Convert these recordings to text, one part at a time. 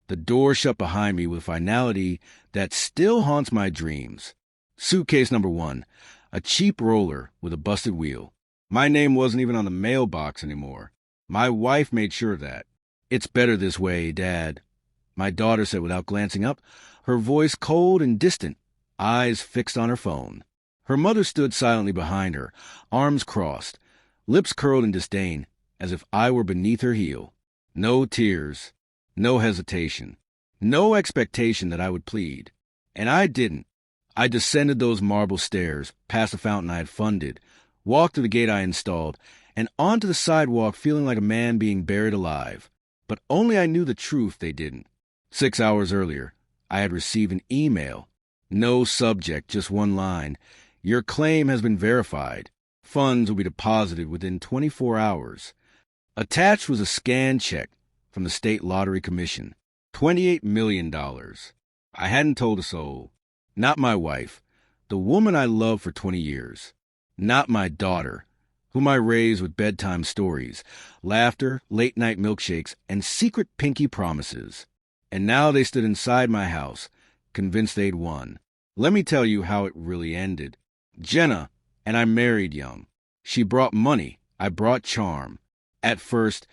The door shut behind me with a finality that still haunts my dreams. Suitcase number 1, a cheap roller with a busted wheel. My name wasn't even on the mailbox anymore. My wife made sure of that. "It's better this way, Dad," my daughter said without glancing up, her voice cold and distant, eyes fixed on her phone. Her mother stood silently behind her, arms crossed, lips curled in disdain, as if I were beneath her heel. No tears, no hesitation, no expectation that I would plead. And I didn't. I descended those marble stairs, past the fountain I had funded, walked through the gate I installed, and onto the sidewalk feeling like a man being buried alive. But only I knew the truth they didn't. 6 hours earlier, I had received an email. No subject, just one line. "Your claim has been verified. Funds will be deposited within 24 hours. Attached was a scanned check from the State Lottery Commission. $28 million. I hadn't told a soul. Not my wife, the woman I loved for 20 years. Not my daughter, whom I raised with bedtime stories, laughter, late-night milkshakes, and secret pinky promises. And now they stood inside my house, convinced they'd won. Let me tell you how it really ended. Jenna and I married young. She brought money, I brought charm. At first,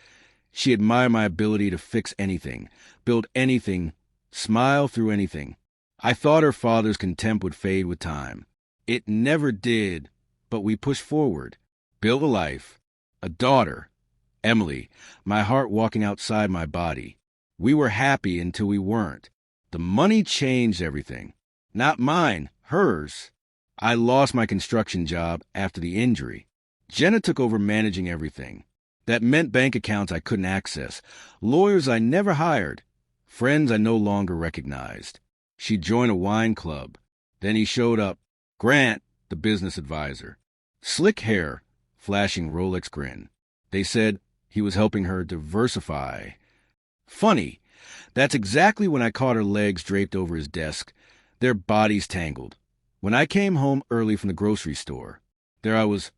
she admired my ability to fix anything, build anything, smile through anything. I thought her father's contempt would fade with time. It never did, but we pushed forward, built a life, a daughter, Emily, my heart walking outside my body. We were happy until we weren't. The money changed everything. Not mine, hers. I lost my construction job after the injury. Jenna took over managing everything. That meant bank accounts I couldn't access, lawyers I never hired, friends I no longer recognized. She joined a wine club. Then he showed up. Grant, the business advisor. Slick hair, flashing Rolex grin. They said he was helping her diversify. Funny, that's exactly when I caught her legs draped over his desk, their bodies tangled. When I came home early from the grocery store, there I was,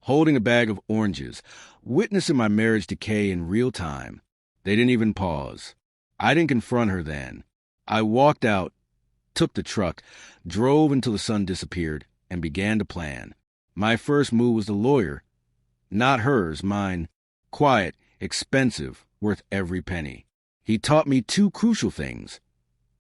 holding a bag of oranges, witnessing my marriage decay in real time. They didn't even pause. I didn't confront her then. I walked out, took the truck, drove until the sun disappeared, and began to plan. My first move was the lawyer. Not hers, mine. Quiet, expensive, worth every penny. He taught me 2 crucial things: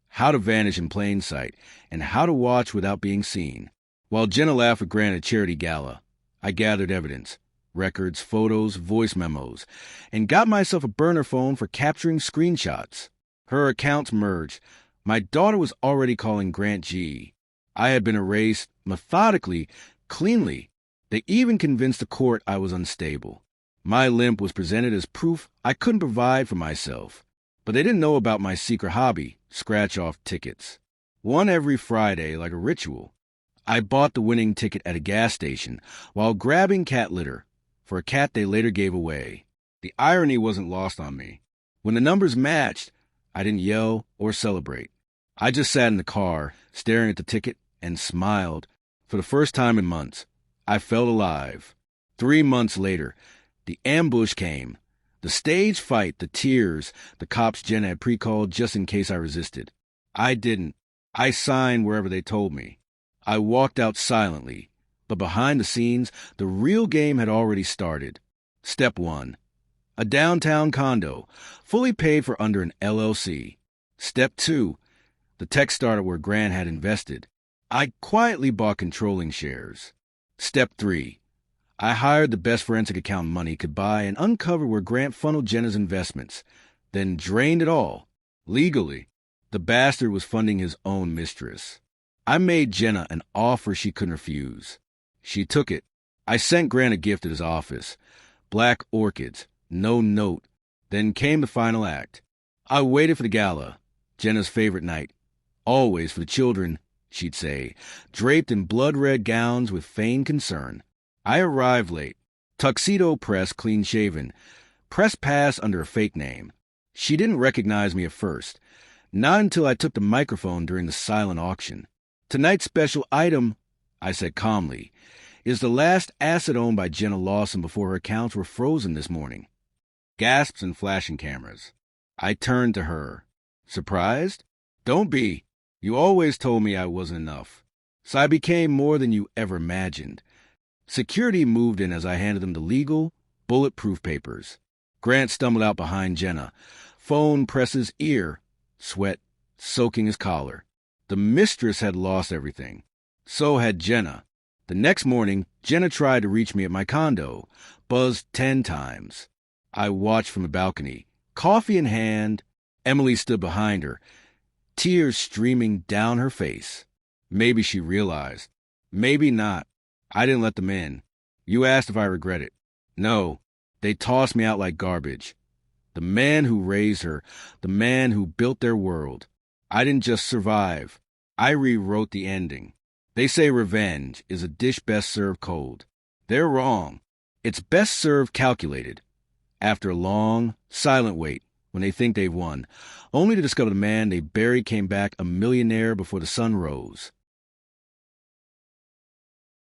how to vanish in plain sight, and how to watch without being seen. While Jenna laughed with Grant at a charity gala, I gathered evidence, records, photos, voice memos, and got myself a burner phone for capturing screenshots. Her accounts merged. My daughter was already calling Grant G. I had been erased methodically, cleanly. They even convinced the court I was unstable. My limp was presented as proof I couldn't provide for myself. But they didn't know about my secret hobby, scratch-off tickets. One every Friday, like a ritual. I bought the winning ticket at a gas station while grabbing cat litter for a cat they later gave away. The irony wasn't lost on me. When the numbers matched, I didn't yell or celebrate. I just sat in the car, staring at the ticket, and smiled. For the first time in months, I felt alive. 3 months later, the ambush came. The stage fight, the tears, the cops Jenna had pre-called just in case I resisted. I didn't. I signed wherever they told me. I walked out silently, but behind the scenes, the real game had already started. Step 1. A downtown condo, fully paid for under an LLC. Step 2. The tech startup where Grant had invested. I quietly bought controlling shares. Step 3. I hired the best forensic accountant money could buy and uncovered where Grant funneled Jenna's investments, then drained it all, legally. The bastard was funding his own mistress. I made Jenna an offer she couldn't refuse. She took it. I sent Grant a gift at his office. Black orchids, no note. Then came the final act. I waited for the gala, Jenna's favorite night. Always for the children, she'd say, draped in blood-red gowns with feigned concern. I arrived late. Tuxedo press, clean-shaven. Press pass under a fake name. She didn't recognize me at first. Not until I took the microphone during the silent auction. Tonight's special item, I said calmly, is the last asset owned by Jenna Lawson before her accounts were frozen this morning. Gasps and flashing cameras. I turned to her. Surprised? Don't be. You always told me I wasn't enough. So I became more than you ever imagined. Security moved in as I handed them the legal, bulletproof papers. Grant stumbled out behind Jenna. Phone presses ear. Sweat soaking his collar. The mistress had lost everything. So had Jenna. The next morning, Jenna tried to reach me at my condo. Buzzed 10 times. I watched from the balcony. Coffee in hand, Emily stood behind her, tears streaming down her face. Maybe she realized. Maybe not. I didn't let them in. You asked if I regret it. No, they tossed me out like garbage. The man who raised her, the man who built their world. I didn't just survive. I rewrote the ending. They say revenge is a dish best served cold. They're wrong. It's best served calculated. After a long, silent wait, when they think they've won, only to discover the man they buried came back a millionaire before the sun rose.